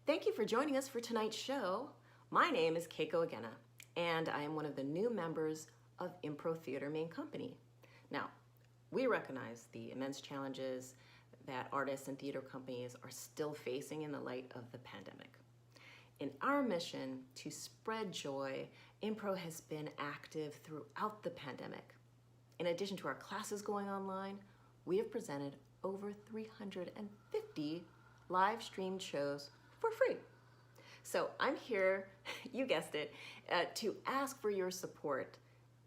Thank you for joining us for tonight's show. My name is Keiko Agena, and I am one of the new members of Impro Theater Main Company. Now, we recognize the immense challenges that artists and theater companies are still facing in the light of the pandemic. In our mission to spread joy, Impro has been active throughout the pandemic. In addition to our classes going online, we have presented over 350 live streamed shows for free. So I'm here, you guessed it, to ask for your support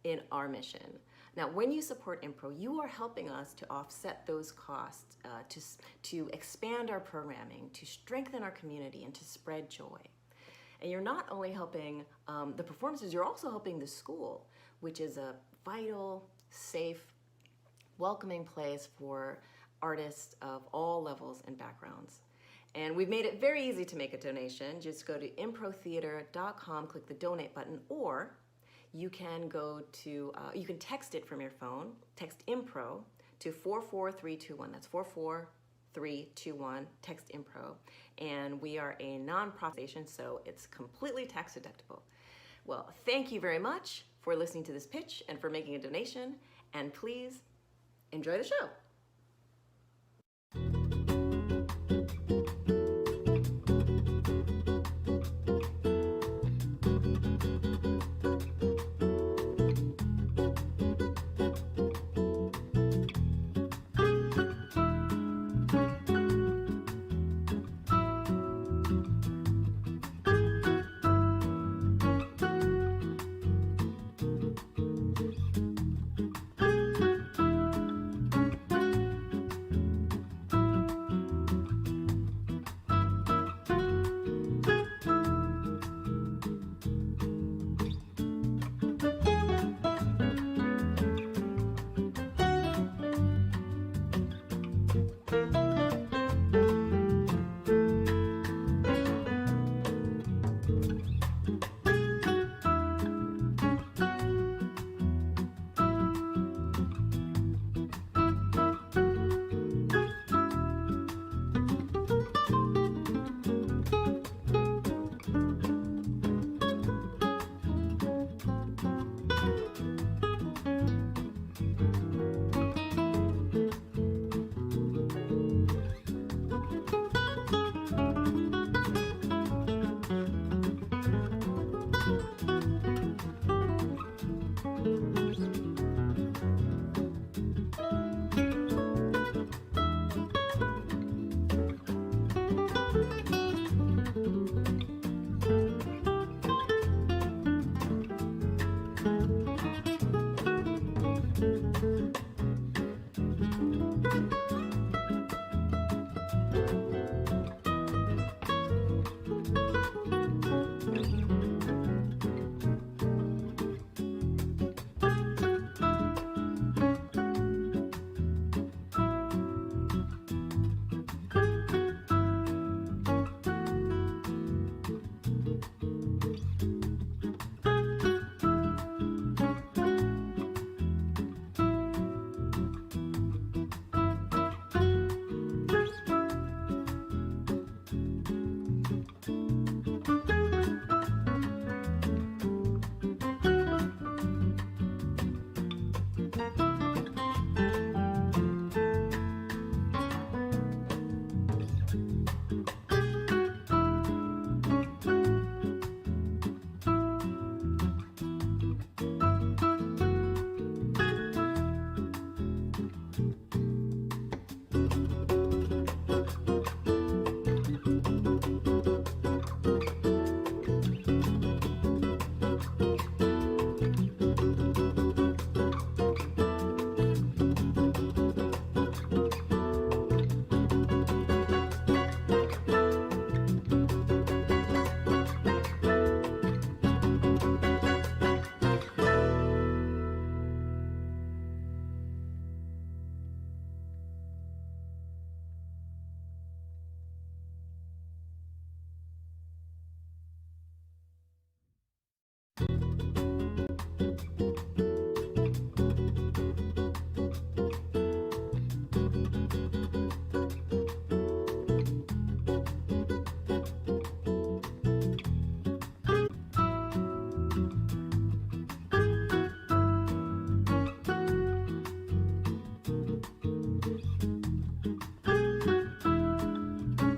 in our mission. Now, when you support Impro, you are helping us to offset those costs, to expand our programming, to strengthen our community, and to spread joy. And you're not only helping the performances, you're also helping the school, which is a vital, safe, welcoming place for artists of all levels and backgrounds. And we've made it very easy to make a donation. Just go to improtheater.com, click the donate button, or you can go to, you can text it from your phone, text Impro to 44321. That's 44321, text Impro. And we are a nonprofit station, so it's completely tax deductible. Well, thank you very much for listening to this pitch and for making a donation. And please enjoy the show.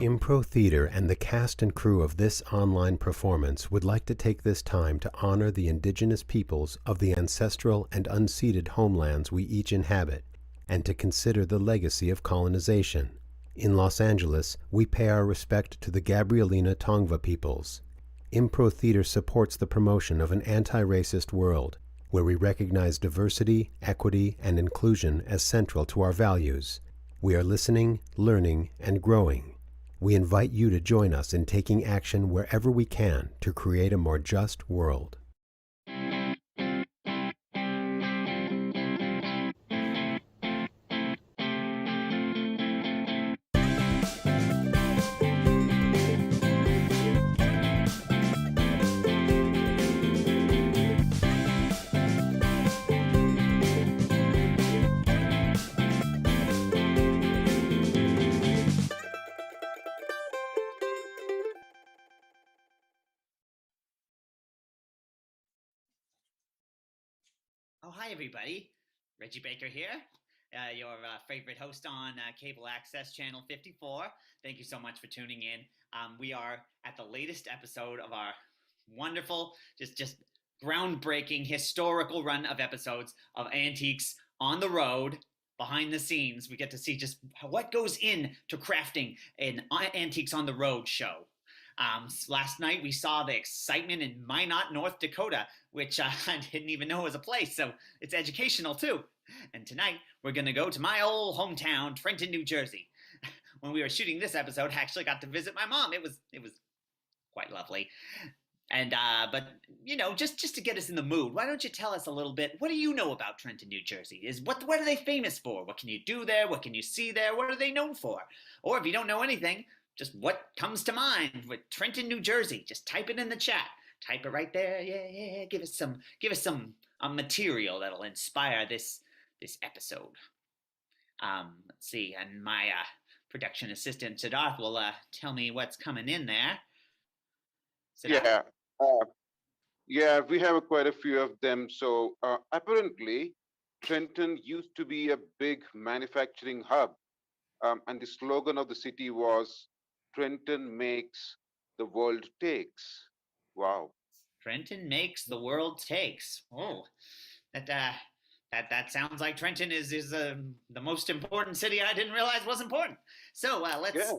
Impro Theater and the cast and crew of this online performance would like to take this time to honor the indigenous peoples of the ancestral and unceded homelands we each inhabit, and to consider the legacy of colonization. In Los Angeles, we pay our respect to the Gabrielina Tongva peoples. Impro Theater supports the promotion of an anti-racist world, where we recognize diversity, equity, and inclusion as central to our values. We are listening, learning, and growing. We invite you to join us in taking action wherever we can to create a more just world. Oh, hi, everybody. Reggie Baker here, your favorite host on Cable Access Channel 54. Thank you so much for tuning in. We are at the latest episode of our wonderful, just groundbreaking, historical run of episodes of Antiques on the Road, behind the scenes. We get to see just what goes into crafting an Antiques on the Road show. Last night we saw the excitement in Minot, North Dakota, which I didn't even know was a place, so it's educational too. And tonight we're going to go to my old hometown, Trenton, New Jersey. When we were shooting this episode, I actually got to visit my mom. It was quite lovely. And but you know, just to get us in the mood, why don't you tell us a little bit? What do you know about Trenton, New Jersey? What are they famous for? What can you do there? What can you see there? What are they known for? Or if you don't know anything, just what comes to mind with Trenton, New Jersey. Just type it in the chat. Type it right there. Yeah. Give us some material that'll inspire this episode. Let's see, and my production assistant Siddharth will tell me what's coming in there. Siddharth? Yeah, we have quite a few of them. So apparently, Trenton used to be a big manufacturing hub, and the slogan of the city was Trenton makes, the world takes. Wow. Trenton makes, the world takes. Oh, that sounds like Trenton is the most important city I didn't realize was important. So let's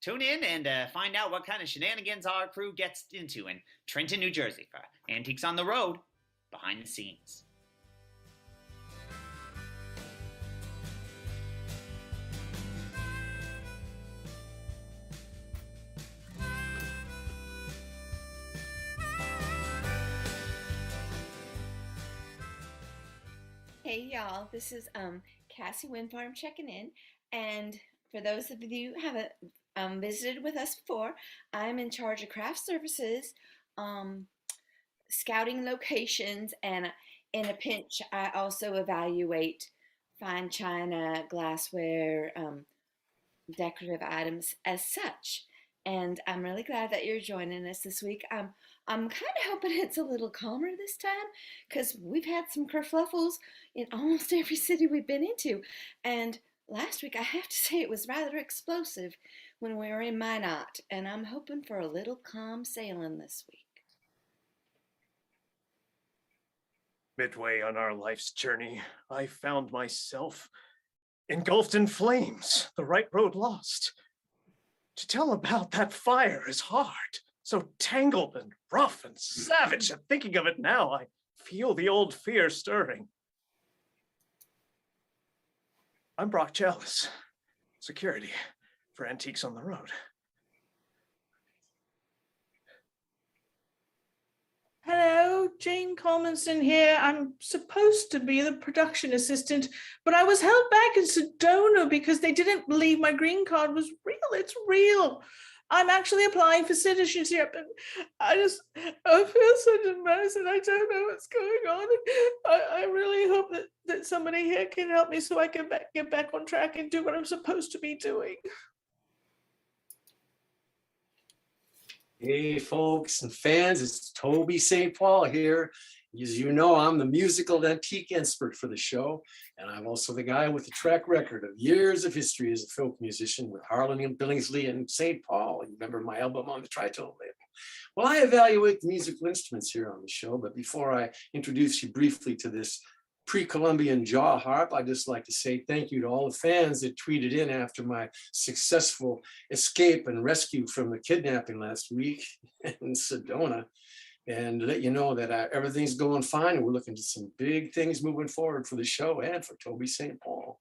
tune in and find out what kind of shenanigans our crew gets into in Trenton, New Jersey for Antiques on the Road, behind the scenes. Hey y'all, this is Cassie Windfarm checking in, and for those of you who haven't visited with us before, I'm in charge of craft services, scouting locations, and in a pinch I also evaluate fine china, glassware, decorative items as such. And I'm really glad that you're joining us this week. I'm kind of hoping it's a little calmer this time, because we've had some kerfluffles in almost every city we've been into. And last week, I have to say, it was rather explosive when we were in Minot. And I'm hoping for a little calm sailing this week. Midway on our life's journey, I found myself engulfed in flames, the right road lost. To tell about that fire is hard, so tangled and rough and savage, and thinking of it now, I feel the old fear stirring. I'm Brock Chalice, security for Antiques on the Road. Hello, Jane Coleman here. I'm supposed to be the production assistant, but I was held back in Sedona because they didn't believe my green card was real. It's real. I'm actually applying for citizenship, and I feel such a mess, and I don't know what's going on. I really hope that somebody here can help me so I can get back on track and do what I'm supposed to be doing. Hey folks and fans, it's Toby St. Paul here, As you know, I'm the musical antique expert for the show, and I'm also the guy with the track record of years of history as a folk musician with Harlan and Billingsley and St. Paul. You remember my album on the Tritone label. Well, I evaluate the musical instruments here on the show, but before I introduce you briefly to this pre-Columbian jaw harp, I'd just like to say thank you to all the fans that tweeted in after my successful escape and rescue from the kidnapping last week in Sedona, and let you know that everything's going fine, and we're looking to some big things moving forward for the show and for Toby St. Paul.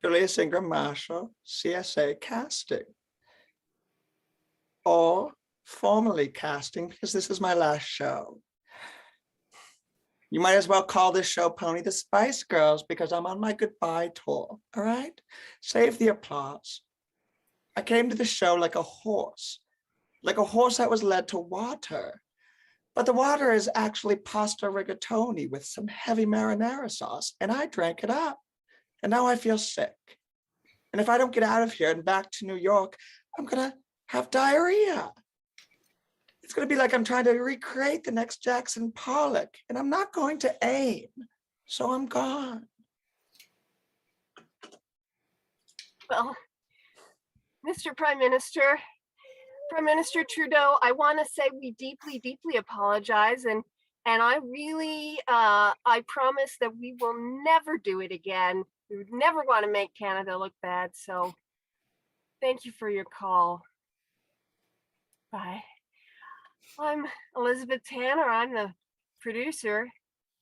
Julius Ingram Marshall, CSA Casting, or formally casting, because this is my last show. You might as well call this show Pony the Spice Girls, because I'm on my goodbye tour, all right? Save the applause. I came to the show like a horse that was led to water. But the water is actually pasta rigatoni with some heavy marinara sauce, and I drank it up. And now I feel sick. And if I don't get out of here and back to New York, I'm gonna have diarrhea. It's gonna be like I'm trying to recreate the next Jackson Pollock, and I'm not going to aim, so I'm gone. Well, Mr. Prime Minister Trudeau, I want to say we deeply, deeply apologize, and I really, I promise that we will never do it again. We would never want to make Canada look bad. So, thank you for your call. Bye. I'm Elizabeth Tanner. I'm the producer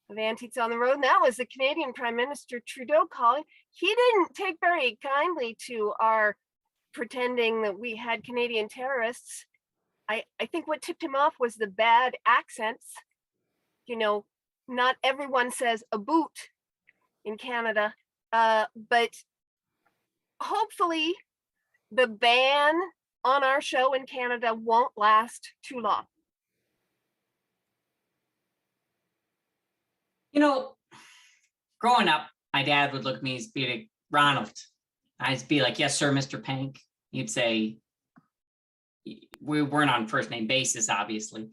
of Antiques on the Road. And that was the Canadian Prime Minister Trudeau calling. He didn't take very kindly to our pretending that we had Canadian terrorists. I think what tipped him off was the bad accents. You know, not everyone says a boot in Canada, but hopefully the ban on our show in Canada won't last too long. You know, growing up, my dad would look at me and be like, Ronald. I'd be like, yes, sir, Mr. Pank. He'd say, we weren't on first name basis, obviously. And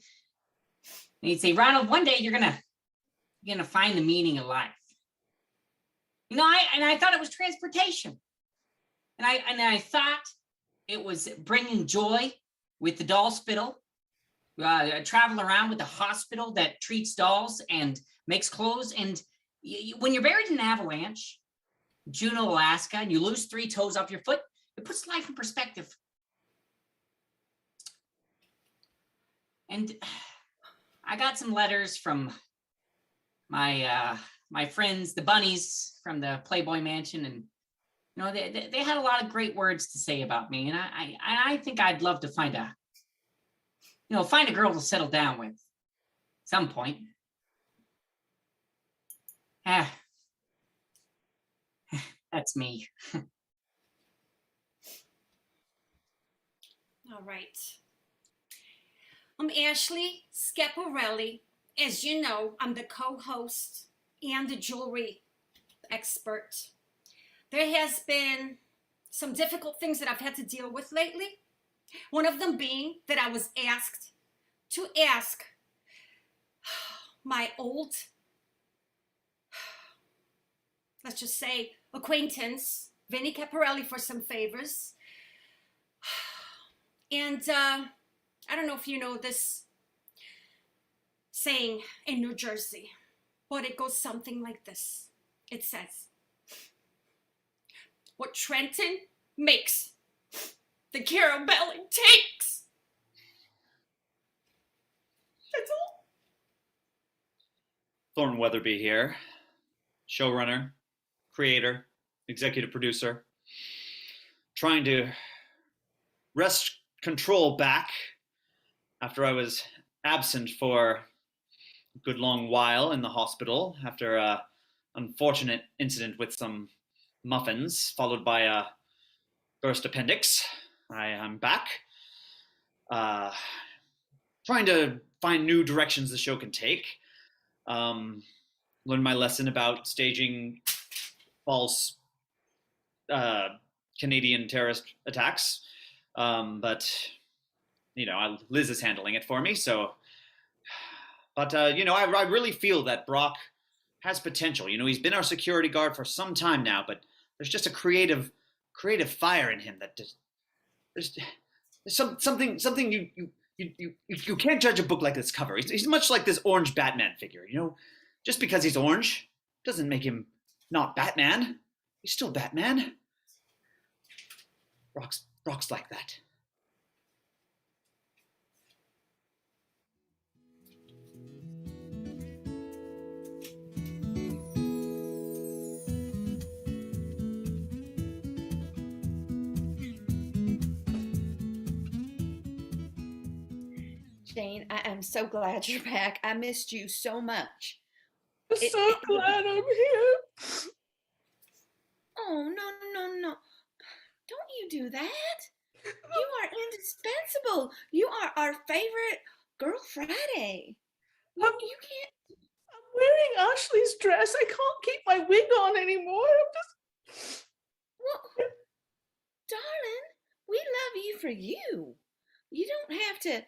he'd say, Ronald, one day you're gonna find the meaning of life. You know, I thought it was transportation. And I thought it was bringing joy with the doll spittle, travel around with the hospital that treats dolls and makes clothes. And when you're buried in an avalanche, Juneau, Alaska, and you lose 3 toes off your foot, it puts life in perspective. And I got some letters from my friends, the bunnies from the Playboy Mansion, and you know they had a lot of great words to say about me, and I think I'd love to find a girl to settle down with, some point. That's me. All right. I'm Ashley Scaparelli. As you know, I'm the co-host and the jewelry expert. There has been some difficult things that I've had to deal with lately. One of them being that I was asked to ask my old, let's just say, acquaintance, Vinnie Caparelli, for some favors. And I don't know if you know this saying in New Jersey, but it goes something like this. It says, what Trenton makes, the Carabelli takes. That's all. Thornton Weatherby here, showrunner, creator, executive producer, trying to wrest control back after I was absent for a good long while in the hospital after an unfortunate incident with some muffins followed by a burst appendix. I am back, trying to find new directions the show can take. Learned my lesson about staging false Canadian terrorist attacks, but Liz is handling it for me. So, but I really feel that Brock has potential. He's been our security guard for some time now, but there's just a creative fire in him that there's something you can't judge a book like this cover. He's much like this orange Batman figure. Just because he's orange doesn't make him not Batman. He's still Batman. Brock's like that. Jane, I am so glad you're back. I missed you so much. I'm so glad I'm here. Oh, no. Don't you do that. You are indispensable. You are our favorite Girl Friday. You can't. I'm wearing Ashley's dress. I can't keep my wig on anymore. Well, darling, we love you for you. You don't have to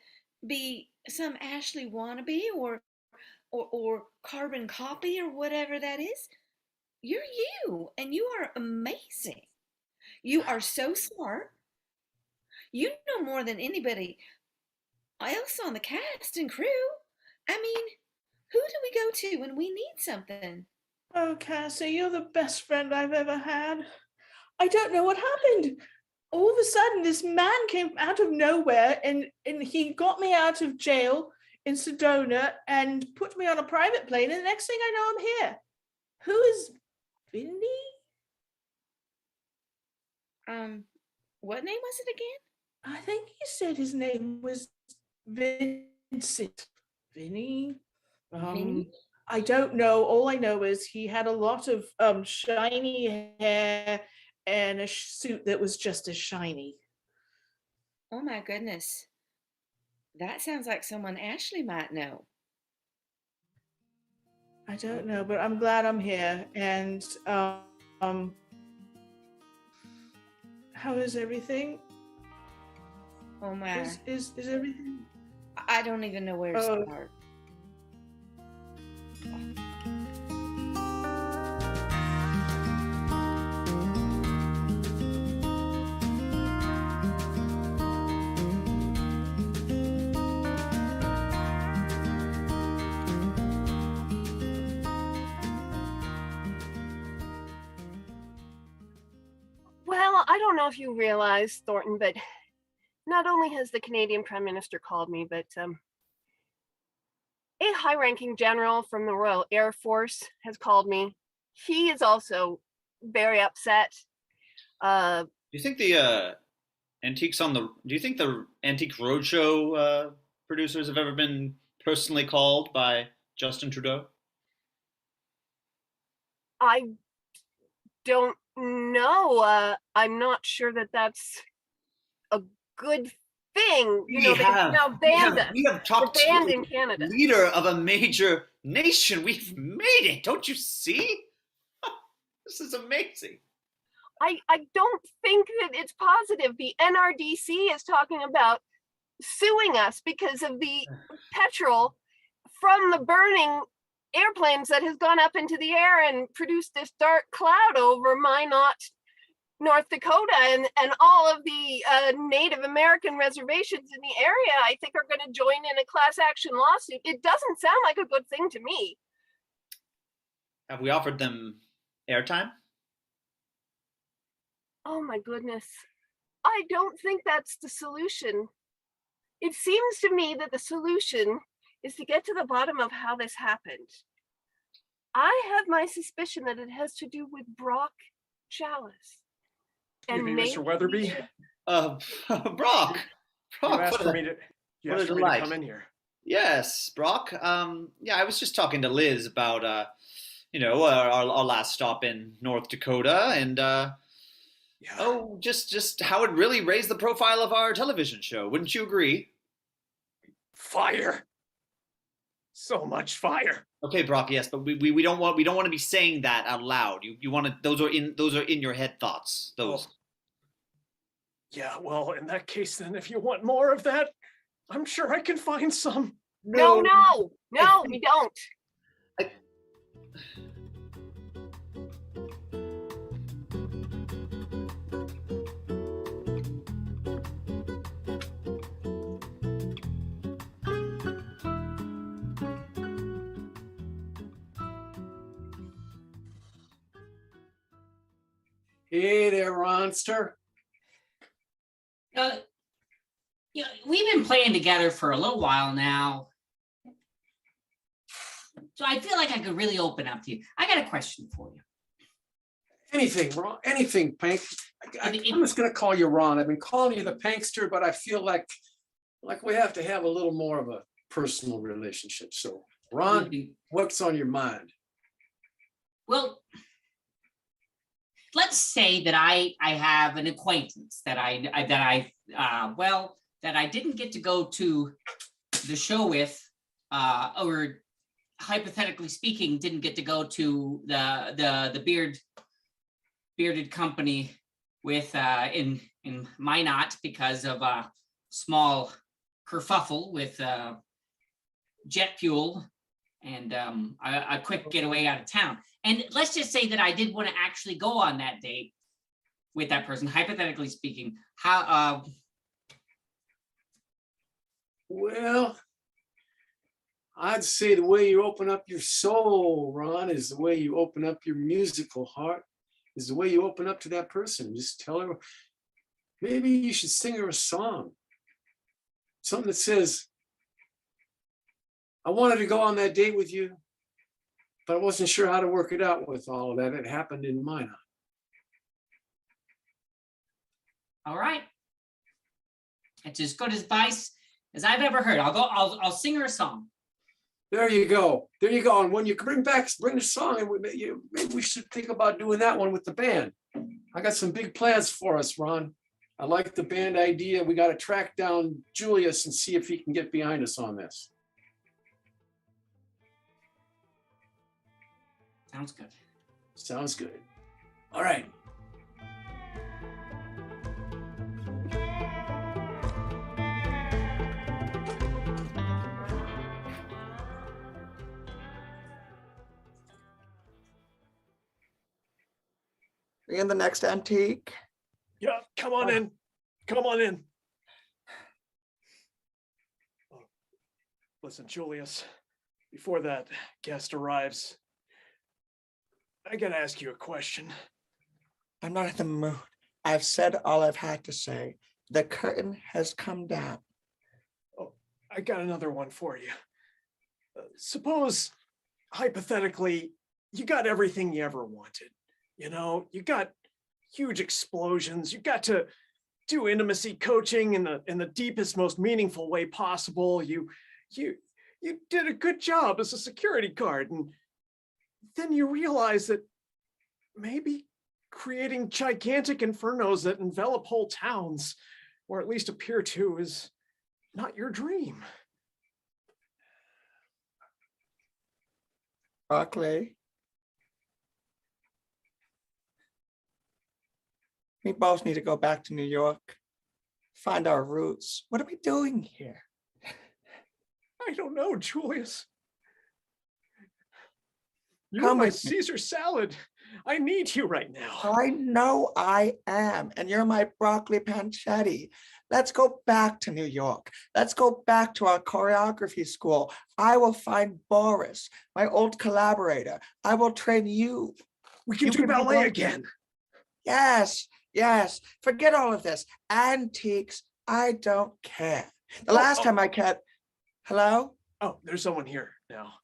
be some Ashley wannabe or carbon copy or whatever that is. You're you, and you are amazing. You are so smart. You know more than anybody else on the cast and crew. I mean, who do we go to when we need something? Oh, Cassie, you're the best friend I've ever had. I don't know what happened. All of a sudden, this man came out of nowhere and he got me out of jail in Sedona and put me on a private plane. And the next thing I know, I'm here. Who is Vinny? What name was it again? I think he said his name was Vincent. Vinny? Vinny? I don't know. All I know is he had a lot of shiny hair and a suit that was just as shiny. Oh my goodness. That sounds like someone Ashley might know. I don't know, but I'm glad I'm here. And how is everything? Oh my. Is everything? I don't even know where to start. Well, I don't know if you realize, Thornton, but not only has the Canadian Prime Minister called me, but a high-ranking general from the Royal Air Force has called me. He is also very upset. Do you think the Antique Roadshow producers have ever been personally called by Justin Trudeau? I don't know. I'm not sure that that's a good thing. They've now banned us. We have talked We're banned to in Canada. the leader of a major nation. We've made it. Don't you see? This is amazing. I don't think that it's positive. The NRDC is talking about suing us because of the petrol from the burning airplanes that has gone up into the air and produced this dark cloud over Minot, North Dakota, and all of the Native American reservations in the area, I think, are going to join in a class action lawsuit. It doesn't sound like a good thing to me. Have we offered them airtime? Oh my goodness. I don't think that's the solution. It seems to me that the solution is to get to the bottom of how this happened. I have my suspicion that it has to do with Brock Chalice. Excuse me, Mr. Weatherby. Brock. You asked for me to come in here. Yes, Brock. I was just talking to Liz about our last stop in North Dakota, and just how it really raised the profile of our television show. Wouldn't you agree? Fire. So much fire. Okay, Brock. Yes, but we don't want to be saying that out loud. You want to. Those are in your head thoughts. Those. Yeah. Well, in that case, then, if you want more of that, I'm sure I can find some. No, we don't. Hey there, Ronster. We've been playing together for a little while now. So I feel like I could really open up to you. I got a question for you. Anything, Ron, anything, Pank. I'm just gonna call you Ron. I've been calling you the Pankster, but I feel like we have to have a little more of a personal relationship. So, Ron, what's on your mind? Well, let's say that I have an acquaintance that I didn't get to go to the show with, or hypothetically speaking, didn't get to go to the bearded company with in Minot because of a small kerfuffle with jet fuel and a quick getaway out of town. And let's just say that I did want to actually go on that date with that person, hypothetically speaking. How? Well, I'd say the way you open up your soul, Ron, is the way you open up your musical heart, is the way you open up to that person. Just tell her, maybe you should sing her a song. Something that says, I wanted to go on that date with you, but I wasn't sure how to work it out with all of that. It happened in Minot. All right. It's as good advice as I've ever heard. I'll sing her a song. There you go. There you go. And when you bring the song, and maybe we should think about doing that one with the band. I got some big plans for us, Ron. I like the band idea. We got to track down Julius and see if he can get behind us on this. Sounds good. Sounds good. All right. Are you in the next antique? Yeah, come on in. Come on in. Oh, listen, Julius, before that guest arrives, I gotta ask you a question. I'm not in the mood. I've said all I've had to say. The curtain has come down. Oh, I got another one for you. Suppose, hypothetically, you got everything you ever wanted. You know, you got huge explosions. You got to do intimacy coaching in the deepest, most meaningful way possible. You did a good job as a security guard, and then you realize that maybe creating gigantic infernos that envelop whole towns, or at least appear to, is not your dream. Broccoli. We both need to go back to New York, find our roots. What are we doing here? I don't know, Julius. You're Come my with me. Caesar salad. I need you right now. I know I am, and you're my broccoli pancetta. Let's go back to New York. Let's go back to our choreography school. I will find Boris, my old collaborator. I will train you. We can You do can be ballet like- again. Yes. Forget all of this. Antiques, I don't care. The last time I cared. Hello? Oh, there's someone here now.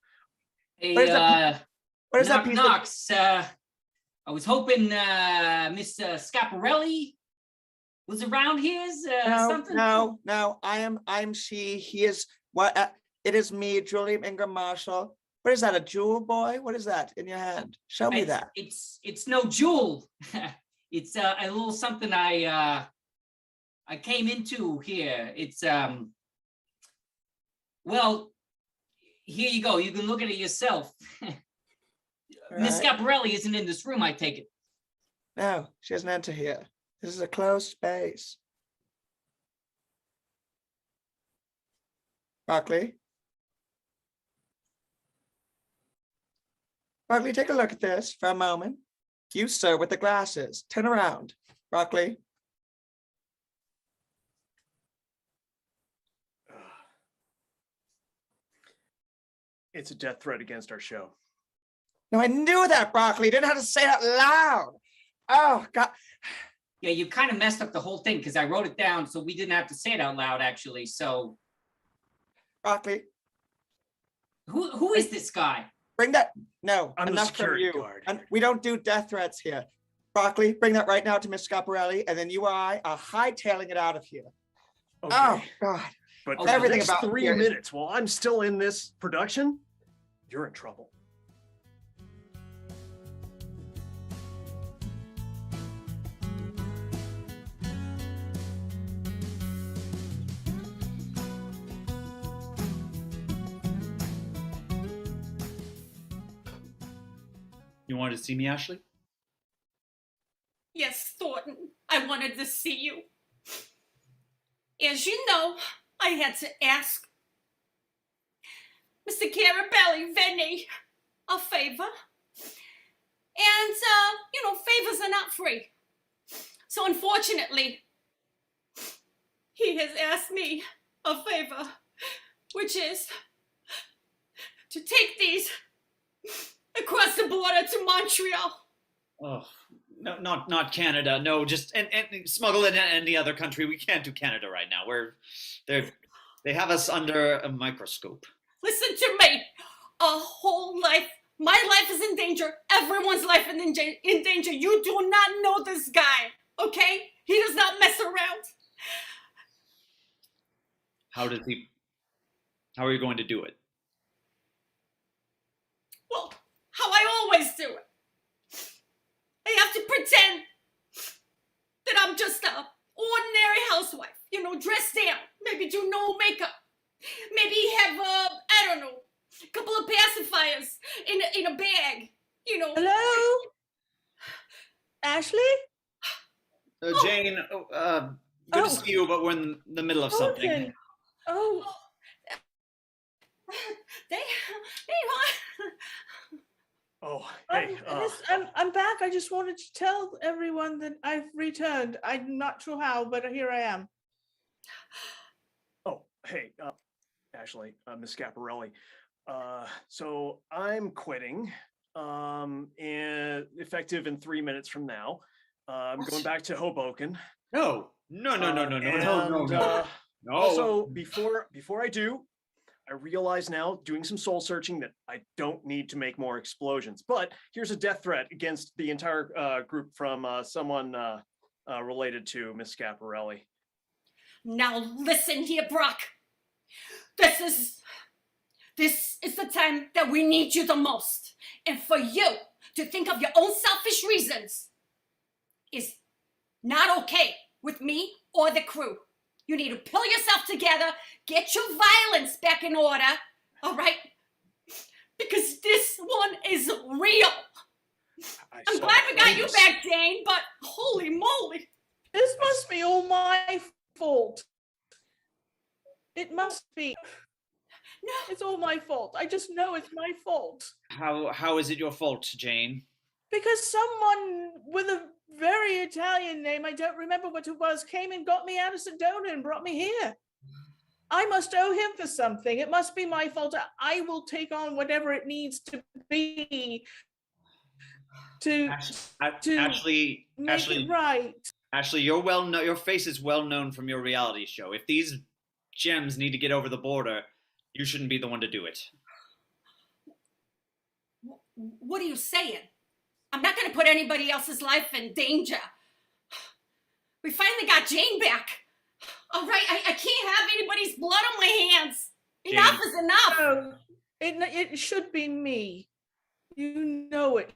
Hey, What is that piece of- knocks. I was hoping Miss Scaparelli was around here. Something. No. I'm she. He is what? It is me, Julian Ingram Marshall. What is that? A jewel, boy? What is that in your hand? Show me that. It's no jewel. It's a little something I came into here. It's well, here you go. You can look at it yourself. Miss Scaparelli isn't in this room, I take it. No, she doesn't enter here. This is a closed space. Broccoli. Broccoli, take a look at this for a moment. You, sir, with the glasses. Turn around. Broccoli. It's a death threat against our show. No, I knew that, Broccoli. You didn't have to say it out loud. Oh, God. Yeah, you kind of messed up the whole thing because I wrote it down so we didn't have to say it out loud, actually. So Broccoli. who is this guy? Bring that. No, I'm the enough from security you. guard. And we don't do death threats here. Broccoli, bring that right now to Miss Scaparelli, and then you and I are hightailing it out of here. Okay. Oh, God. But Okay. Everything everything about 3 here is- minutes while I'm still in this production, you're in trouble. You wanted to see me, Ashley? Yes, Thornton, I wanted to see you. As you know, I had to ask Mr. Carabelli Venny a favor. And, favors are not free. So unfortunately, he has asked me a favor, which is to take these across the border to Montreal. Oh, no, not Canada. No, just and smuggle it in any other country. We can't do Canada right now. They have us under a microscope. Listen to me. A whole life. My life is in danger. Everyone's life is in danger. You do not know this guy, okay? He does not mess around. How are you going to do it? Well, how I always do it. I have to pretend that I'm just a ordinary housewife, dressed down, maybe do no makeup, maybe have a couple of pacifiers in a bag, Hello? Ashley? Jane, good to see you, but we're in the middle of something. Thornton. Oh, They Oh, hey. I'm back. I just wanted to tell everyone that I've returned. I'm not sure how, but here I am. Oh, hey, Ashley, Miss Scaparelli. So I'm quitting, and effective in 3 minutes from now. I'm going back to Hoboken. No. Also, before I do, I realize now, doing some soul searching, that I don't need to make more explosions. But here's a death threat against the entire group from someone related to Miss Scaparelli. Now listen here, Brock. This is the time that we need you the most. And for you to think of your own selfish reasons is not okay with me or the crew. You need to pull yourself together, get your violence back in order, all right? Because this one is real. I'm glad we got you back, Jane, but holy moly. This must be all my fault. It must be. No. It's all my fault. I just know it's my fault. How is it your fault, Jane? Because someone with a very Italian name, I don't remember what it was, came and got me out of Sedona and brought me here. I must owe him for something. It must be my fault. I will take on whatever it needs to be to Ashley, make it right. Ashley, your face is well known from your reality show. If these gems need to get over the border, you shouldn't be the one to do it. What are you saying? I'm not going to put anybody else's life in danger. We finally got Jane back. All right, I can't have anybody's blood on my hands. Jane. Enough is enough. No, it should be me. You know it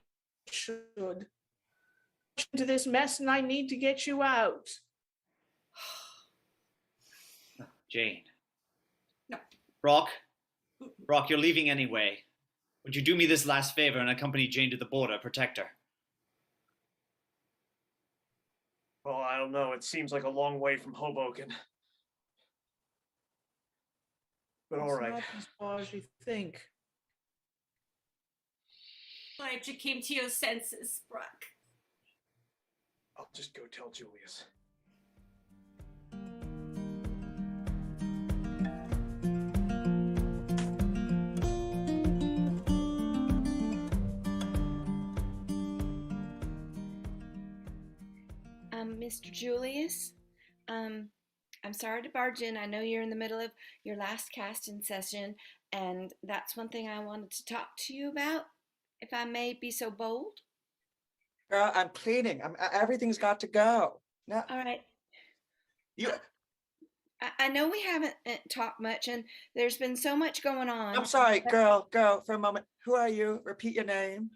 should. Into this mess, and I need to get you out. Jane. No. Brock, you're leaving anyway. Would you do me this last favor and accompany Jane to the border, protect her? Well, I don't know. It seems like a long way from Hoboken. But all It's right, not as far as you think. Glad you came to your senses, Brock. I'll just go tell Julius. Mr. Julius, I'm sorry to barge in. I know you're in the middle of your last casting session, and that's one thing I wanted to talk to you about, if I may be so bold. Girl, I'm cleaning. Everything's got to go. No, All right. you. I know we haven't talked much, and there's been so much going on. I'm sorry, but- girl, for a moment. Who are you? Repeat your name.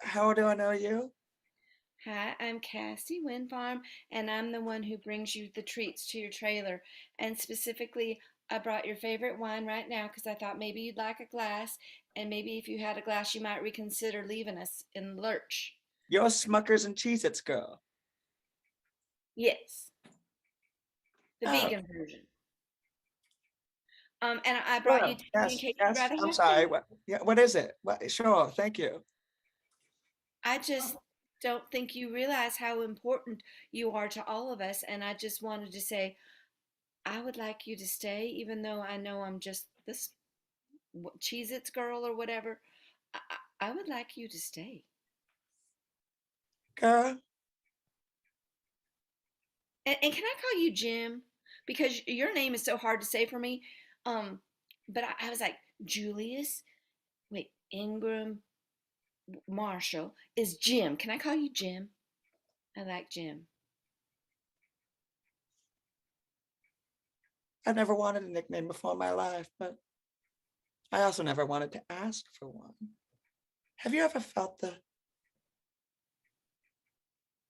How do I know you? Hi, I'm Cassie Windfarm, and I'm the one who brings you the treats to your trailer. And specifically, I brought your favorite wine right now because I thought maybe you'd like a glass, and maybe if you had a glass, you might reconsider leaving us in lurch. You're Smuckers and Cheez-Its, girl. Yes, the Oh. vegan version. And I brought you tea in case you'd rather I'm have sorry. tea. What is it? Sure, thank you. I just don't think you realize how important you are to all of us, and I just wanted to say I would like you to stay, even though I know I'm just this Cheez-Its girl or whatever. I would like you to stay. Girl. And can I call you Jim? Because your name is so hard to say for me. But I was like, Julius, wait, Ingram, Marshall is Jim. Can I call you Jim? I like Jim. I've never wanted a nickname before in my life, but I also never wanted to ask for one. Have you ever felt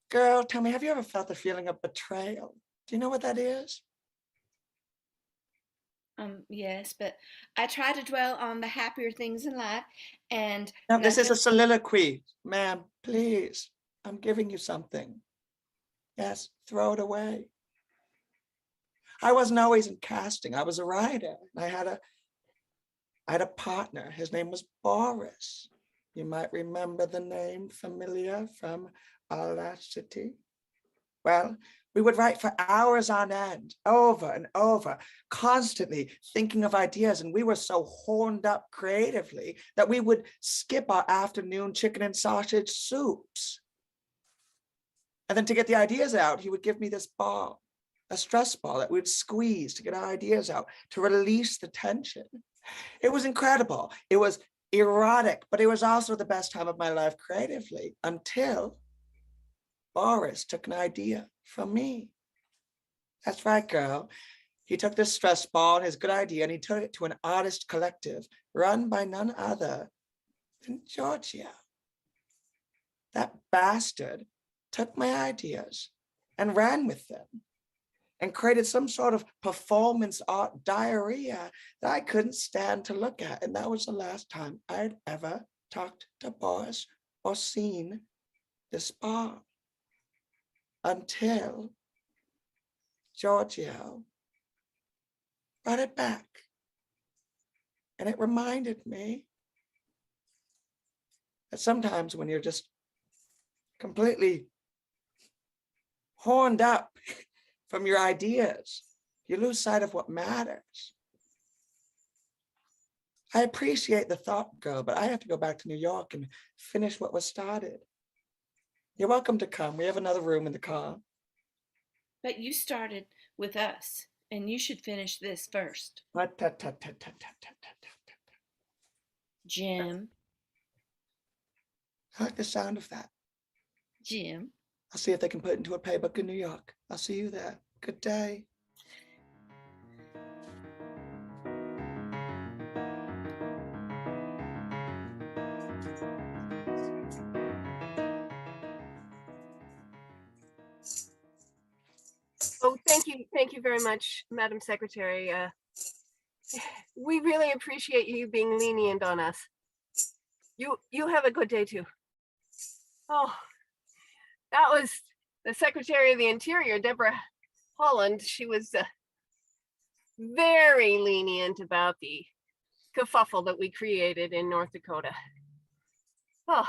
Girl, tell me, have you ever felt the feeling of betrayal? Do you know what that is? Yes, but I try to dwell on the happier things in life, and No, this is a nothing- soliloquy, ma'am, please. I'm giving you something. Yes, throw it away. I wasn't always in casting. I was a writer. I had a partner. His name was Boris. You might remember the name, familiar from Audacity. Well, we would write for hours on end, over and over, constantly thinking of ideas. And we were so horned up creatively that we would skip our afternoon chicken and sausage soups. And then to get the ideas out, he would give me this ball, a stress ball that we'd squeeze to get our ideas out, to release the tension. It was incredible. It was erotic, but it was also the best time of my life creatively until Boris took an idea from me. That's right, girl. He took this stress ball and his good idea and he took it to an artist collective run by none other than Giorgio. That bastard took my ideas and ran with them and created some sort of performance art diarrhea that I couldn't stand to look at. And that was the last time I'd ever talked to Boris or seen this ball. Until Giorgio brought it back. And it reminded me that sometimes when you're just completely horned up from your ideas, you lose sight of what matters. I appreciate the thought, girl, but I have to go back to New York and finish what was started. You're welcome to come. We have another room in the car. But you started with us, and you should finish this first. Jim. I like the sound of that. Jim. I'll see if they can put it into a playbook in New York. I'll see you there. Good day. Oh, thank you very much, Madam Secretary. We really appreciate you being lenient on us. You have a good day too. Oh, that was the Secretary of the Interior, Deborah Holland. She was very lenient about the kerfuffle that we created in North Dakota. Oh,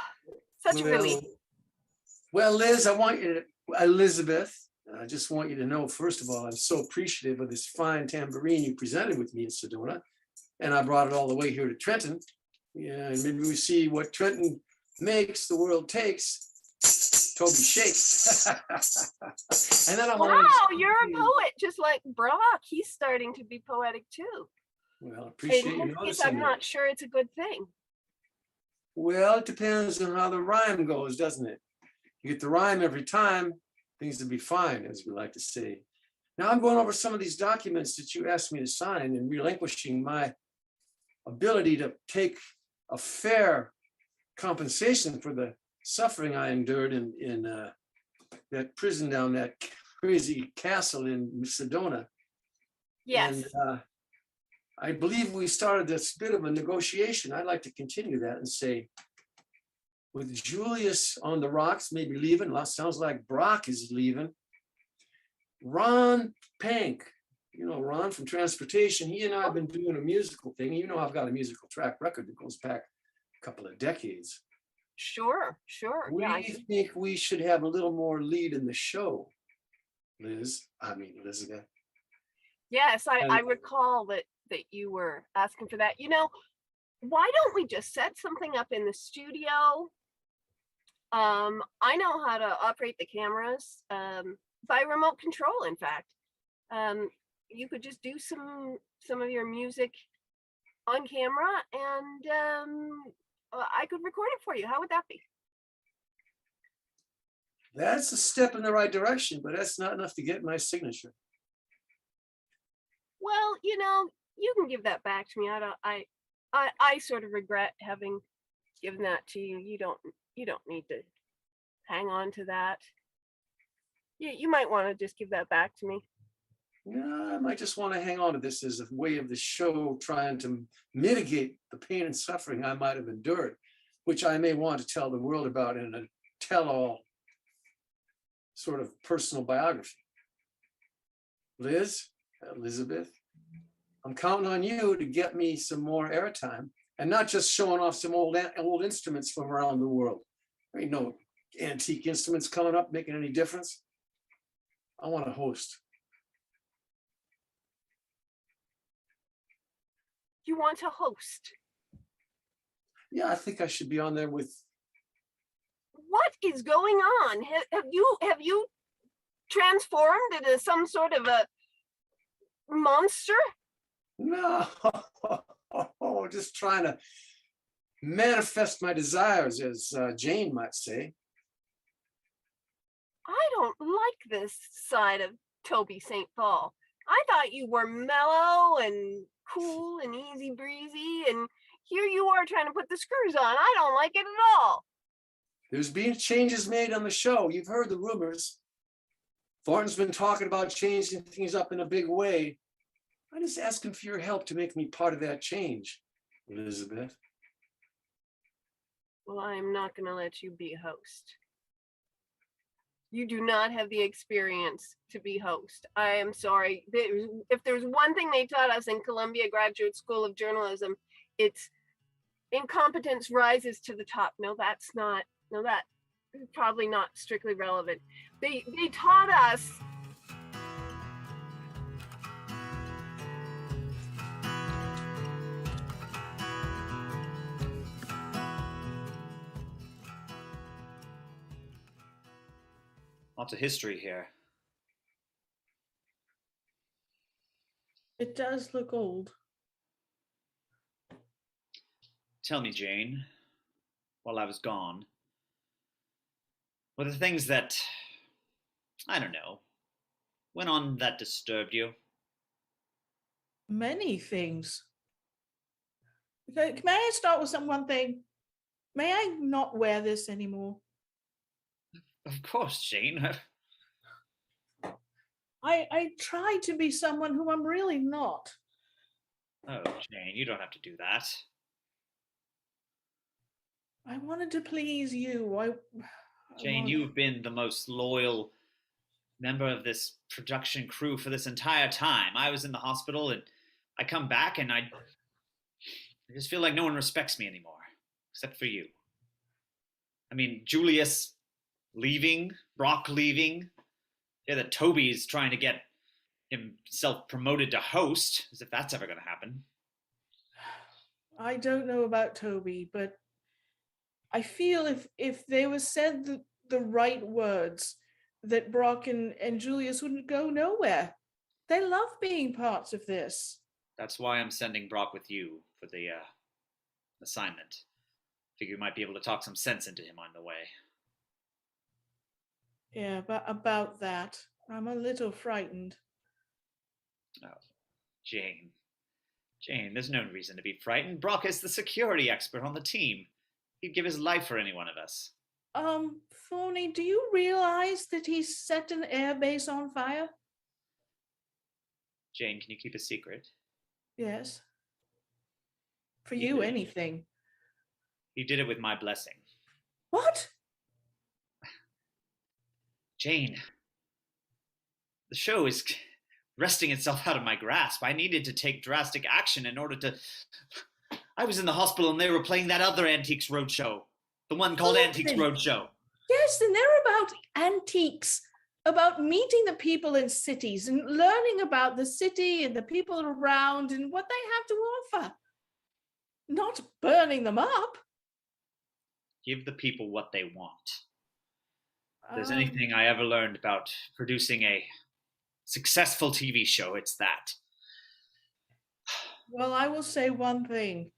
such a relief. Well, Liz, Elizabeth, I just want you to know, first of all, I'm so appreciative of this fine tambourine you presented with me in Sedona. And I brought it all the way here to Trenton. Yeah, and maybe we see what Trenton makes, the world takes. Toby shakes. And then Wow, you're a poet, just like Brock. He's starting to be poetic too. Well, I appreciate In you his case, noticing I'm that. not sure it's a good thing. Well, it depends on how the rhyme goes, doesn't it? You get the rhyme every time, things will be fine, as we like to say. Now I'm going over some of these documents that you asked me to sign and relinquishing my ability to take a fair compensation for the suffering I endured in that prison down that crazy castle in Sedona. Yes. And I believe we started this bit of a negotiation. I'd like to continue that and say, with Julius on the rocks, maybe leaving, sounds like Brock is leaving. Ron Pank, you know, Ron from Transportation, he and I have been doing a musical thing. You know, I've got a musical track record that goes back a couple of decades. Sure. Yeah, We think we should have a little more lead in the show, Elizabeth. yes, I recall that you were asking for that. You know, why don't we just set something up in the studio? I know how to operate the cameras by remote control, in fact. You could just do some of your music on camera and I could record it for you. How would that be? That's a step in the right direction, but that's not enough to get my signature. Well, you know, you can give that back to me. I sort of regret having given that to you. You don't need to hang on to that. You might want to just give that back to me. Yeah, I might just want to hang on to this as a way of the show trying to mitigate the pain and suffering I might have endured, which I may want to tell the world about in a tell-all sort of personal biography. Elizabeth, I'm counting on you to get me some more airtime and not just showing off some old instruments from around the world. There ain't no antique instruments coming up making any difference. I want to host. You want to host? Yeah, I think I should be on there with. What is going on? Have you transformed into some sort of a monster? No, just trying to manifest my desires, as Jane might say. I don't like this side of Toby St. Paul. I thought you were mellow and cool and easy breezy, and here you are trying to put the screws on. I don't like it at all. There's been changes made on the show. You've heard the rumors. Thornton's been talking about changing things up in a big way. I'm just asking for your help to make me part of that change, Elizabeth. Well, I'm not going to let you be host. You do not have the experience to be host. I am sorry. If there's one thing they taught us in Columbia Graduate School of Journalism, it's incompetence rises to the top. No, that's probably not strictly relevant. They taught us Lots of history here. It does look old. Tell me, Jane, while I was gone, were the things that, I don't know, went on that disturbed you? Many things. Okay, may I start with one thing? May I not wear this anymore? Of course, Jane. I try to be someone who I'm really not. Oh, Jane, you don't have to do that. I wanted to please you. Jane, you've been the most loyal member of this production crew for this entire time. I was in the hospital, and I come back, and I just feel like no one respects me anymore, except for you. I mean, Julius leaving, Brock leaving. Yeah, that Toby's trying to get himself promoted to host, as if that's ever going to happen. I don't know about Toby, but I feel if they were said the right words, that Brock and Julius wouldn't go nowhere. They love being parts of this. That's why I'm sending Brock with you for the assignment. Figure you might be able to talk some sense into him on the way. Yeah, but about that, I'm a little frightened. Oh, Jane, there's no reason to be frightened. Brock is the security expert on the team. He'd give his life for any one of us. Thorny, do you realize that he's set an air base on fire? Jane, can you keep a secret? Yes. For you, anything. He did it with my blessing. What? Jane, the show is wresting itself out of my grasp. I needed to take drastic action in order to... I was in the hospital and they were playing that other Antiques Roadshow. The one called Antiques Roadshow. Yes, and they're about antiques, about meeting the people in cities and learning about the city and the people around and what they have to offer. Not burning them up. Give the people what they want. If there's anything I ever learned about producing a successful TV show, it's that. Well, I will say one thing.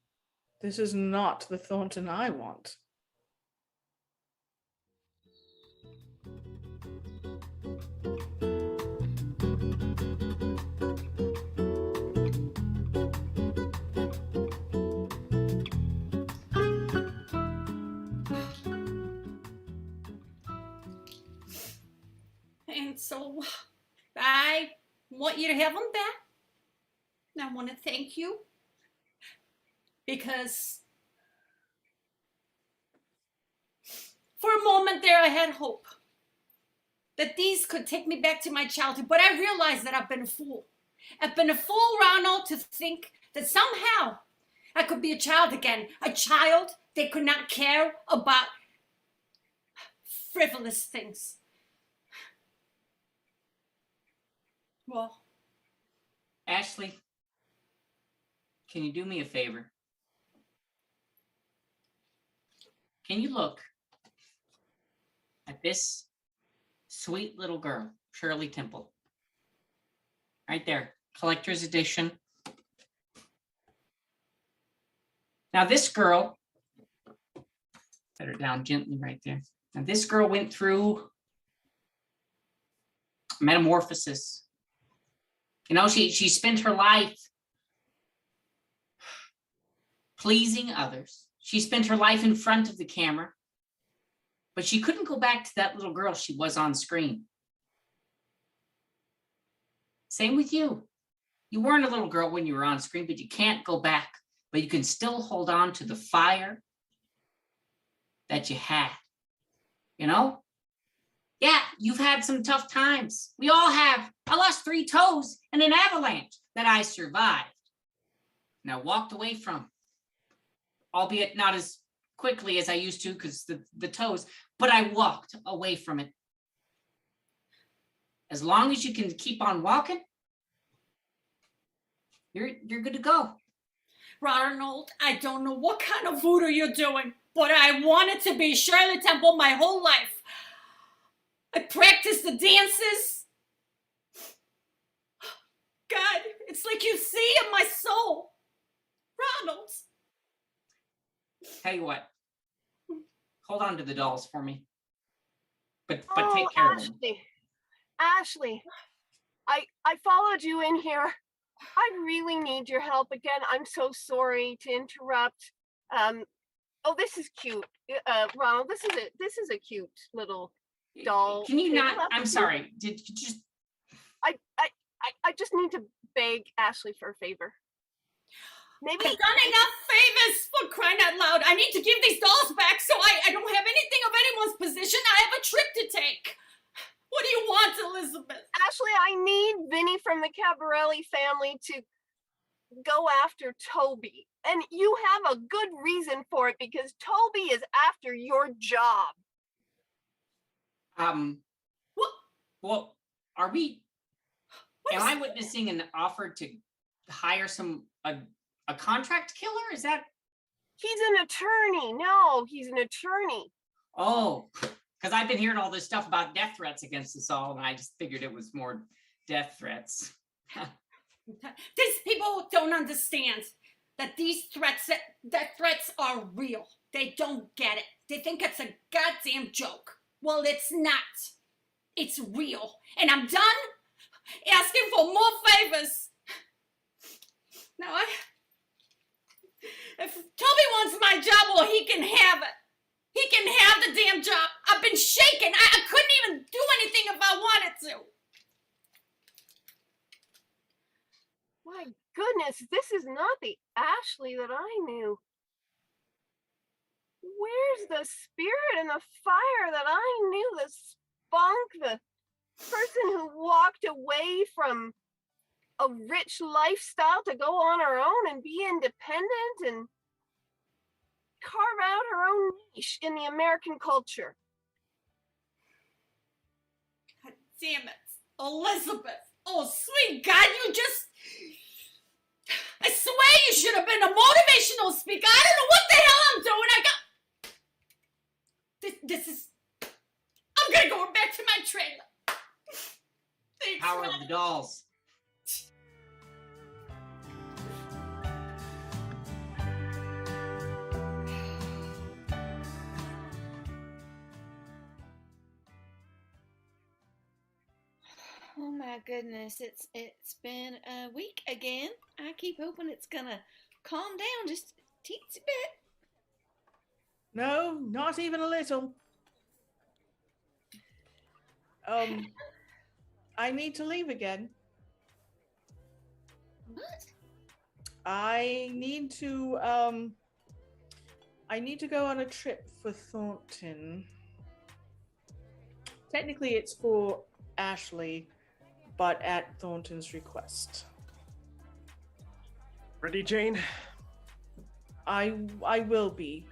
This is not the Thornton I want. And so I want you to have them back. And I want to thank you because for a moment there I had hope that these could take me back to my childhood, but I realized that I've been a fool. I've been a fool, Ronald, to think that somehow I could be a child again, a child that could not care about frivolous things. Well, Ashley, can you do me a favor? Can you look at this sweet little girl, Shirley Temple? Right there, collector's edition. Now this girl, set her down gently right there. Now this girl went through metamorphosis. You know, she spent her life pleasing others. She spent her life in front of the camera, but she couldn't go back to that little girl she was on screen. Same with you. You weren't a little girl when you were on screen, but you can't go back, but you can still hold on to the fire that you had, you know? Yeah, you've had some tough times. We all have. I lost 3 toes in an avalanche that I survived. And I walked away from, albeit not as quickly as I used to because the toes, but I walked away from it. As long as you can keep on walking, you're good to go. Ronald, I don't know what kind of voodoo you're doing, but I wanted to be Shirley Temple my whole life. I practiced the dances. God, it's like you see in my soul. Ronald. Tell you what, hold on to the dolls for me. But Oh, take care of them. Ashley, I followed you in here. I really need your help again. I'm so sorry to interrupt. Oh, this is cute. Ronald, this is a cute little doll. Can you not? Love I'm you. sorry. Did you just? I just need to beg Ashley for a favor. Maybe I've done enough favors, for crying out loud. I need to give these dolls back so I don't have anything of anyone's position. I have a trip to take. What do you want, family to go after Toby. And you have a good reason for it because Toby is after your job. What? Well, are we? Am I witnessing an offer to hire a contract killer? Is that? He's an attorney. No, he's an attorney. Oh, because I've been hearing all this stuff about death threats against us all, and I just figured it was more death threats. These people don't understand that these threats, that threats are real. They don't get it. They think it's a goddamn joke. Well, it's not. It's real. And I'm done asking for more favors. Now, if Toby wants my job, well, he can have it. He can have the damn job. I've been shaken. I couldn't even do anything if I wanted to. My goodness, this is not the Ashley that I knew. Where's the spirit and the fire that I knew? The spunk, the person who walked away from a rich lifestyle to go on her own and be independent and carve out her own niche in the American culture. God damn it, Elizabeth. Oh, sweet God, you just... I swear you should have been a motivational speaker. I don't know what the hell I'm doing. This is... I'm gonna go back to my trailer. Thanks, Power Mom. of the dolls. Oh my goodness, it's been a week again. I keep hoping it's gonna calm down just a teensy bit. No, not even a little. I need to leave again. What? I need to go on a trip for Thornton. Technically it's for Ashley, but at Thornton's request. Ready, Jane? I will be.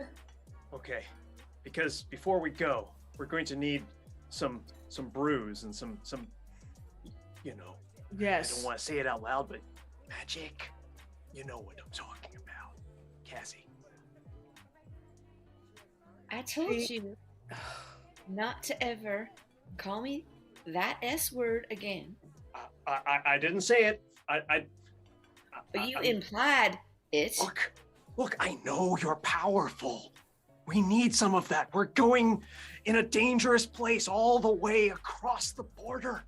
Okay, because before we go, we're going to need some brews and some you know. Yes. I don't want to say it out loud, but magic. You know what I'm talking about, Cassie. I told you not to ever call me that S word again. I didn't say it. But you implied it. Look, I know you're powerful. We need some of that. We're going in a dangerous place all the way across the border.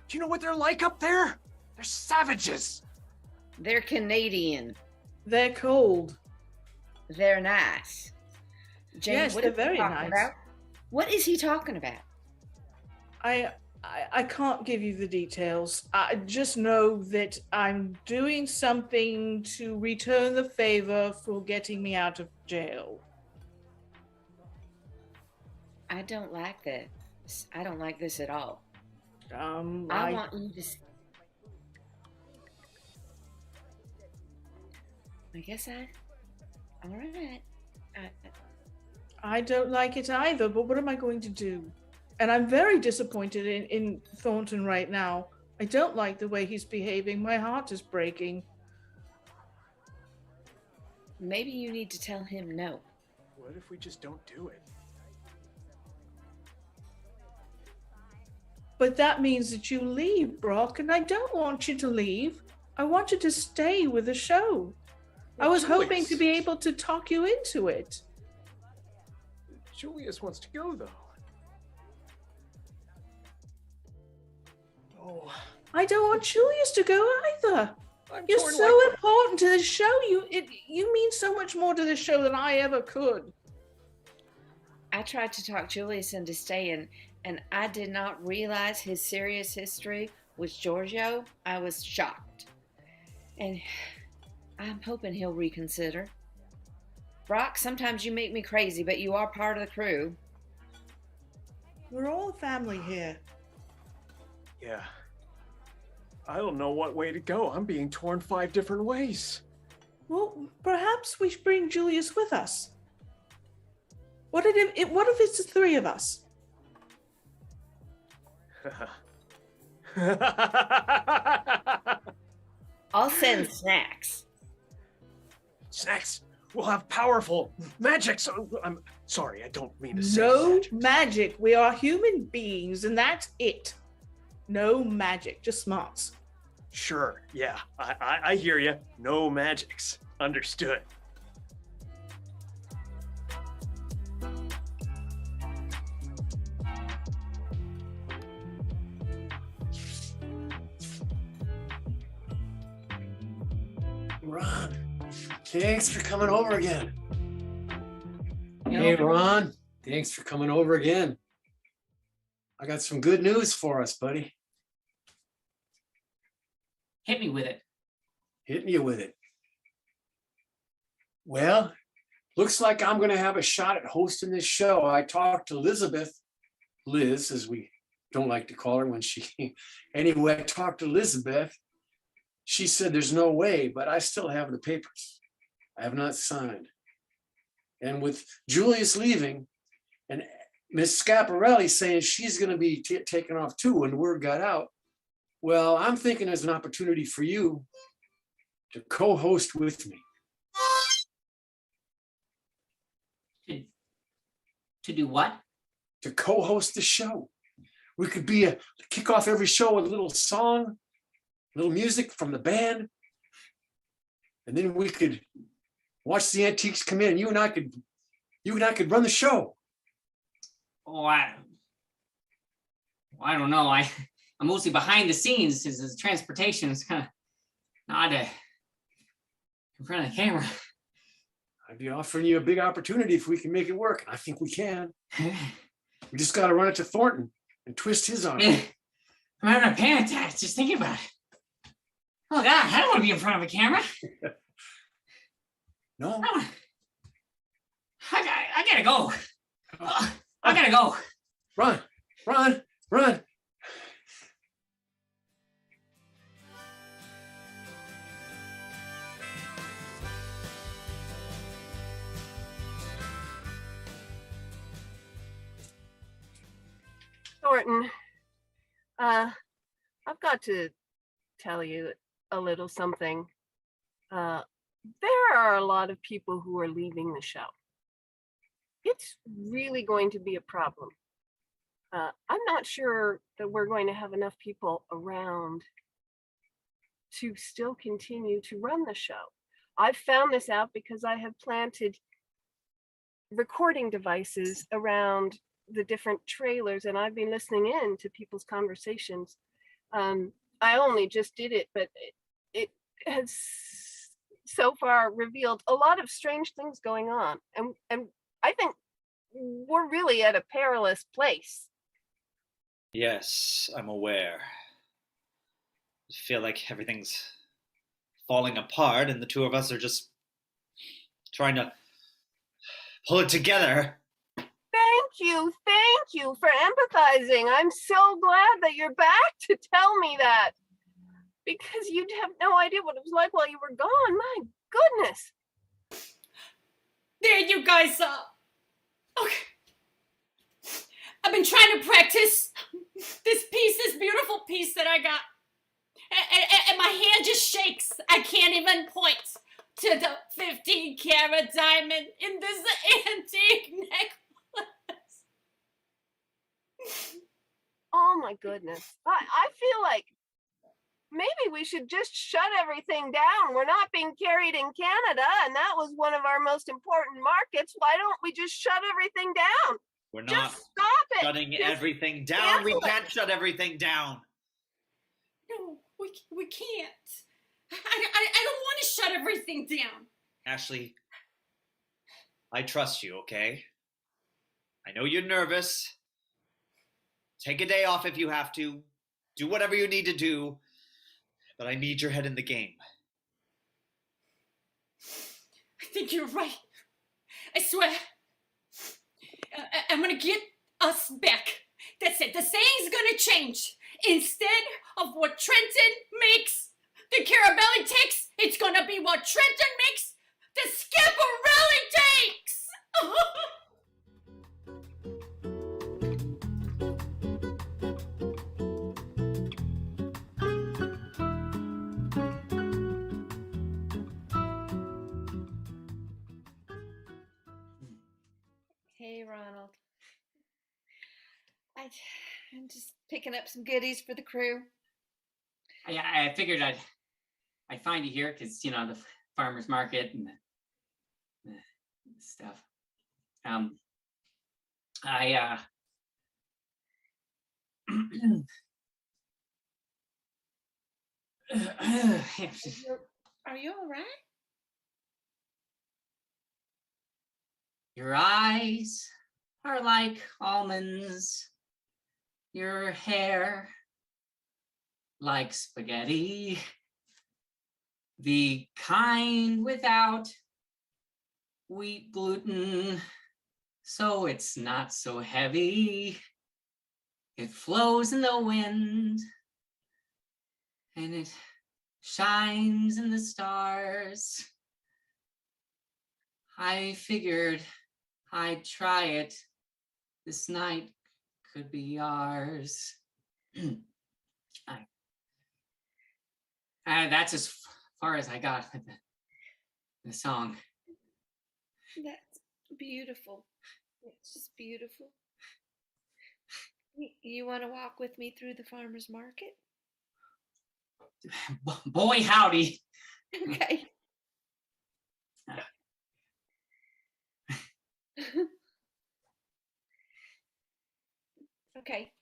Do you know what they're like up there? They're savages. They're Canadian. They're cold. They're nice. Jane, Yes, what they're is he very talking nice. about? What is he talking about? I can't give you the details. I just know that I'm doing something to return the favor for getting me out of jail. I don't like this. I don't like this at all. I want you to. I guess all right. I don't like it either, but what am I going to do? And I'm very disappointed in Thornton right now. I don't like the way he's behaving. My heart is breaking. Maybe you need to tell him no. What if we just don't do it? But that means that you leave, Brock, and I don't want you to leave. I want you to stay with the show. I was hoping to be able to talk you into it. Julius wants to go, though. Oh. I don't want Julius to go either. I'm You're torn so like- important to the show. You mean so much more to the show than I ever could. I tried to talk Julius into staying, and I did not realize his serious history with Giorgio. I was shocked. And I'm hoping he'll reconsider. Brock, sometimes you make me crazy, but you are part of the crew. We're all family here. Yeah. I don't know what way to go. I'm being torn 5 different ways. Well, perhaps we should bring Julius with us. What if it's the 3 of us? I'll send snacks. Snacks. We'll have powerful magic. So I'm sorry, I don't mean to say No magic. magic. We are human beings, and that's it. No magic, just smarts. Sure, yeah, I hear you. No magics. Understood. Ron, thanks for coming over again. Hey, Ron, thanks for coming over again. I got some good news for us, buddy. Hit me with it. Hitting you with it. Well, looks like I'm going to have a shot at hosting this show. I talked to Liz, as we don't like to call her when she, anyway, I talked to Elizabeth. She said there's no way, but I still have the papers. I have not signed. And with Julius leaving and Miss Scaparelli saying she's going to be taken off too when word got out, well, I'm thinking there's an opportunity for you to co-host with me. To do what? To co-host the show. We could kick off every show with a little song, a little music from the band, and then we could watch the antiques come in. You and I could run the show. Oh, I don't know. I'm mostly behind the scenes. As transportation is kind of not in front of the camera. I'd be offering you a big opportunity if we can make it work. I think we can. We just got to run it to Thornton and twist his arm. I'm having a panic attack just thinking about it. Oh God, I don't want to be in front of a camera. No. I gotta go. I gotta go. Run. Thornton, I've got to tell you a little something. There are a lot of people who are leaving the show. It's really going to be a problem. I'm not sure that we're going to have enough people around to still continue to run the show. I've found this out because I have planted recording devices around the different trailers, and I've been listening in to people's conversations. I only just did it, but it has so far revealed a lot of strange things going on, and I think we're really at a perilous place. Yes, I'm aware. I feel like everything's falling apart and the two of us are just trying to pull it together. Thank you for empathizing. I'm so glad that you're back to tell me that, because you'd have no idea what it was like while you were gone. My goodness. There you guys are. Okay. I've been trying to practice this beautiful piece that I got. And my hand just shakes. I can't even point to the 15-karat diamond in this antique necklace. Oh my goodness. I feel like maybe we should just shut everything down. We're not being carried in Canada, and that was one of our most important markets. Why don't we just shut everything down? We're not just stop it. shutting Just everything down. We cancel it. can't shut everything down. No, we can't. I don't want to shut everything down. Ashley, I trust you, okay? I know you're nervous. Take a day off if you have to. Do whatever you need to do. But I need your head in the game. I think you're right. I swear. I'm gonna get us back. That's it. The saying's gonna change. Instead of what Trenton makes the Carabelli takes, it's gonna be what Trenton makes the Schiaparelli takes. Hey, Ronald. I'm just picking up some goodies for the crew. I figured I'd find you here because the farmers market and the stuff. Are you all right? Your eyes are like almonds. Your hair like spaghetti. The kind without wheat gluten, so it's not so heavy. It flows in the wind, and it shines in the stars. I figured I'd try it. This night could be ours. That's as far as I got with the song. That's beautiful. It's just beautiful. You want to walk with me through the farmer's market? Boy, howdy. Okay. Okay.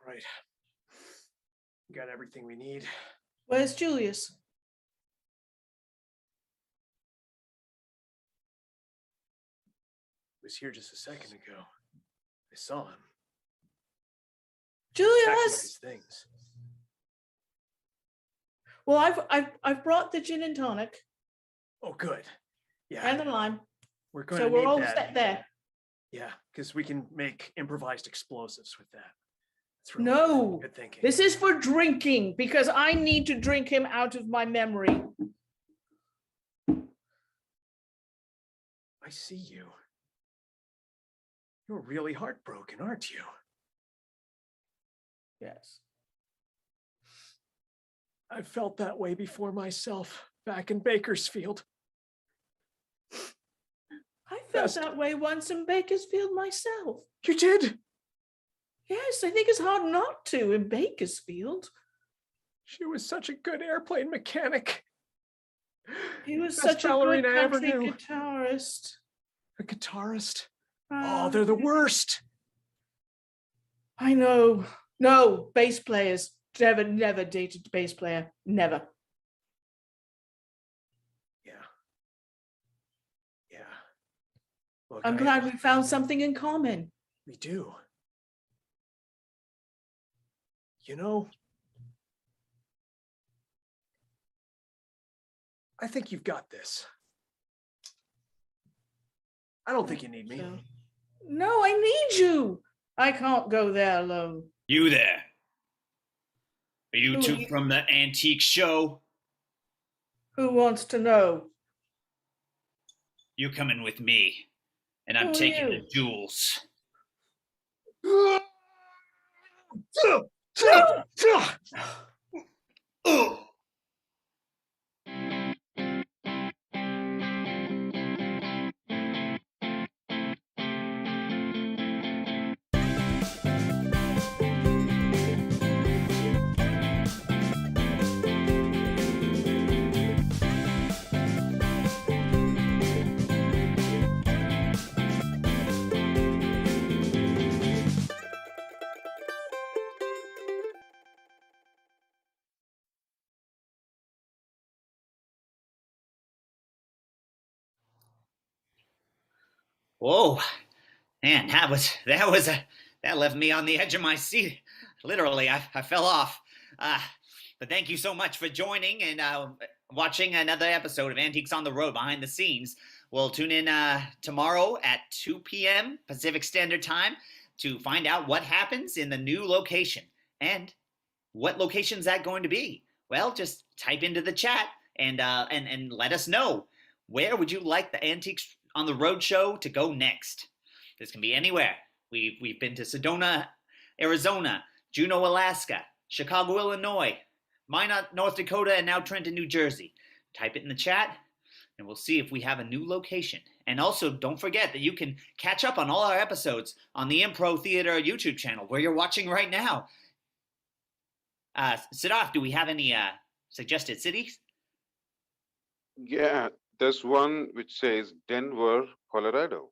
All right. We got everything we need. Where's Julius? He was here just a second ago. I saw him. Julius! Packing up his things. Well, I've brought the gin and tonic. Oh, good. Yeah. And the lime. We're going So to we're need all that. set there. Yeah, because we can make improvised explosives with that. That's really No, good thinking. this is for drinking because I need to drink him out of my memory. I see you. You're really heartbroken, aren't you? Yes. I felt that way before myself back in Bakersfield. I felt that way once in Bakersfield myself. You did? Yes, I think it's hard not to in Bakersfield. She was such a good airplane mechanic. He was Best such a good ballerina I ever country knew. guitarist. A guitarist? Oh, they're the worst. I know. No, bass players. Never dated a bass player. Never. Yeah. Yeah. Look, I'm glad we found something in common. We do. You know, I think you've got this. I don't think you need me. No, I need you. I can't go there alone. You there? Are you Who two are you? from the antique show? Who wants to know? You coming with me, and I'm Who are taking you? the jewels. Whoa, man, that left me on the edge of my seat literally, I fell off. But thank you so much for joining and watching another episode of Antiques on the Road behind the scenes. We'll tune in tomorrow at 2 p.m. Pacific Standard Time to find out what happens in the new location. And what location is that going to be? Well, just type into the chat and let us know. Where would you like the Antiques on the Road show to go next? This can be anywhere. We've been to Sedona, Arizona, Juneau, Alaska, Chicago, Illinois, Minot, North Dakota, and now Trenton, New Jersey. Type it in the chat, and we'll see if we have a new location. And also, don't forget that you can catch up on all our episodes on the Impro Theater YouTube channel, where you're watching right now. Siddharth, do we have any suggested cities? Yeah, there's one which says Denver, Colorado.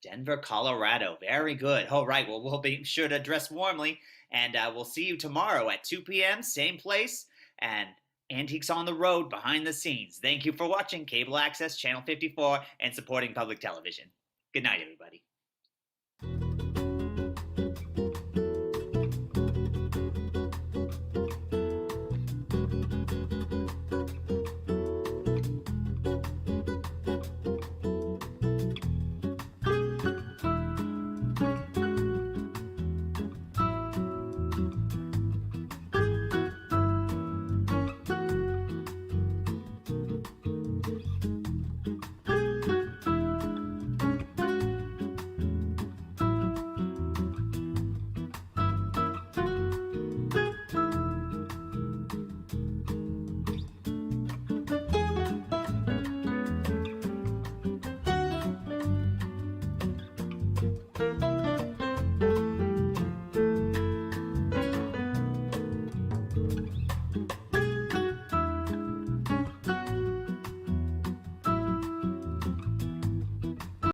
Denver, Colorado. Very good. All right. Well, we'll be sure to dress warmly, and we'll see you tomorrow at 2 p.m., same place, and Antiques on the Road behind the scenes. Thank you for watching Cable Access Channel 54 and supporting public television. Good night, everybody.